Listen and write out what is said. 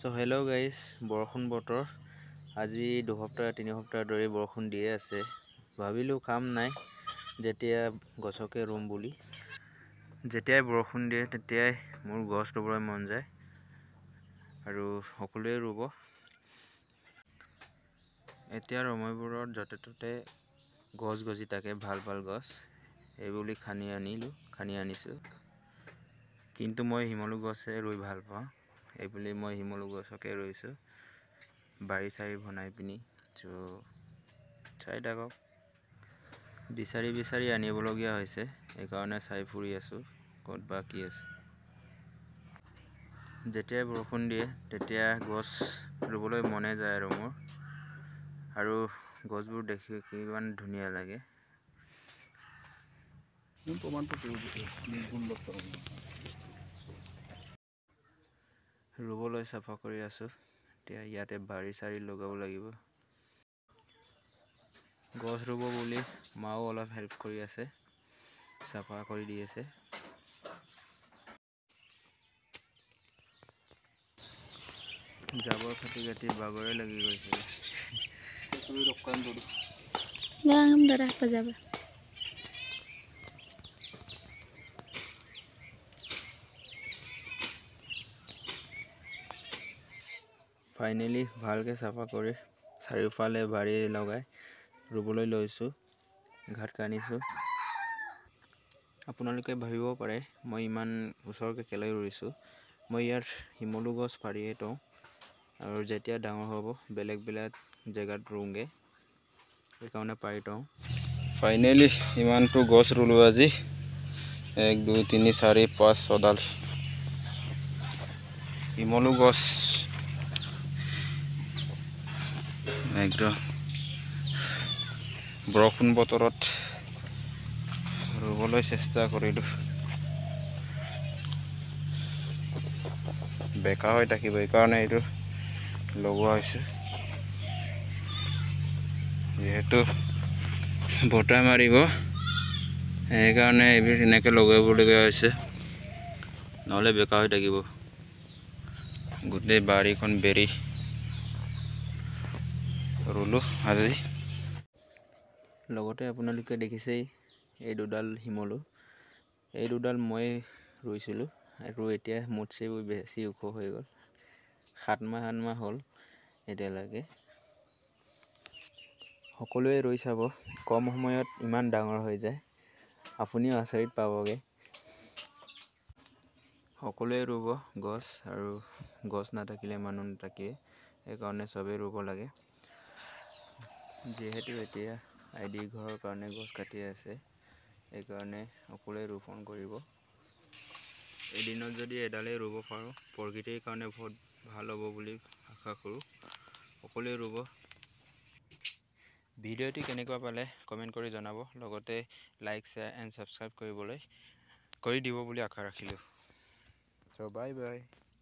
So hello guys, বৰষুণ বতৰ আজি 2 সপ্তাহ 3 সপ্তাহ ধৰি বৰষুণ দিয়ে আছে। ভাবিলো কাম নাই যেতিয়া গছকে ৰুম বুলি। যেতিয়াই বৰষুণ দিয়ে তেতিয়াই মোৰ গছ ৰুবলৈ মন যায় আৰু সকলোৱে ৰুব। এতিয়া সময়বোৰত যতে ততে গছ গজি থাকে, ভাল গছ এইবুলি খানি আনিছো। কিন্তু মই হিমলু গছে ৰুই ভাল পাওঁ। এইবুলি মই হিমলু গছকে ৰুইছো বাৰী চাৰি বনাই পিনি। চাই থাকক, বিচাৰি আনিবলগীয়া হৈছে, এইকাৰণে চাই ফুৰি আছো ক'ত বা কি আছে। যেতিয়া বৰষুণ দিয়ে তেতিয়া গছ ৰুবলৈ মনে যায় আৰু মোৰ, আৰু গছবোৰ দেখি কিমান ধুনীয়া লাগে। ৰুবলৈ চাফা কৰি আছো। এতিয়া ইয়াতে বাৰী চাৰি লগাব লাগিব। গছ ৰুব বুলি মাও অলপ হেল্প কৰি আছে, চাফা কৰি দি আছে। জাবৰ কাটি বাগৰে লাগি গৈছে। ফাইনেলি ভালকে চাফা কৰি চাৰিওফালে বাৰী লগাই ৰুবলৈ লৈছো, ঘাট কানিছো। আপোনালোকে ভাবিব পাৰে মই ইমান ওচৰকে কেলৈ ৰুইছো। মই ইয়াৰ হিমলু গছ পাৰিয়ে থওঁ আৰু যেতিয়া ডাঙৰ হ'ব বেলেগ জেগাত ৰুংগে, সেইকাৰণে পাৰি থওঁ। ফাইনেলি ইমানটো গছ ৰুলো আজি। 1 2 3 4 5 6 ডাল হিমলু গছ। একদম বৰষুণ বতৰত ৰুবলৈ চেষ্টা কৰিলো। বেকা হৈ থাকিব, এইকাৰণে এইটো লগোৱা হৈছে। যিহেতু বতাহ মাৰিব সেইকাৰণে এইবোৰ এনেকৈ লগাবলগীয়া হৈছে, নহ'লে বেকা হৈ থাকিব। গোটেই বাৰীখন বেৰি ৰুলো আজি। লগতে আপোনালোকে দেখিছেই এই দুডাল হিমলু, এই দুডাল মই ৰুইছিলোঁ আৰু এতিয়া মোতছে বেছি ওখ হৈ গ'ল। 7 মাহ হ'ল এতিয়ালৈকে। সকলোৱে ৰুই চাব, কম সময়ত ইমান ডাঙৰ হৈ যায়, আপুনিও আচৰিত পাবগে। সকলোৱে ৰুব গছ, আৰু গছ নাথাকিলে মানুহ নাথাকে, সেইকাৰণে চবেই ৰুব লাগে। যিহেতু এতিয়া আইডি ঘৰৰ কাৰণে গছ কাটি আছে, সেইকাৰণে সকলোৱে ৰোপণ কৰিব। এদিনত যদি এডালেই ৰুব পাৰোঁ, প্ৰকৃতিৰ কাৰণে বহুত ভাল হ'ব বুলি আশা কৰোঁ। সকলোৱে ৰুব। ভিডিঅ'টি কেনেকুৱা পালে কমেণ্ট কৰি জনাব, লগতে লাইক শ্বেয়াৰ এণ্ড ছাবস্ক্ৰাইব কৰি দিব বুলি আশা ৰাখিলোঁ। So bye bye.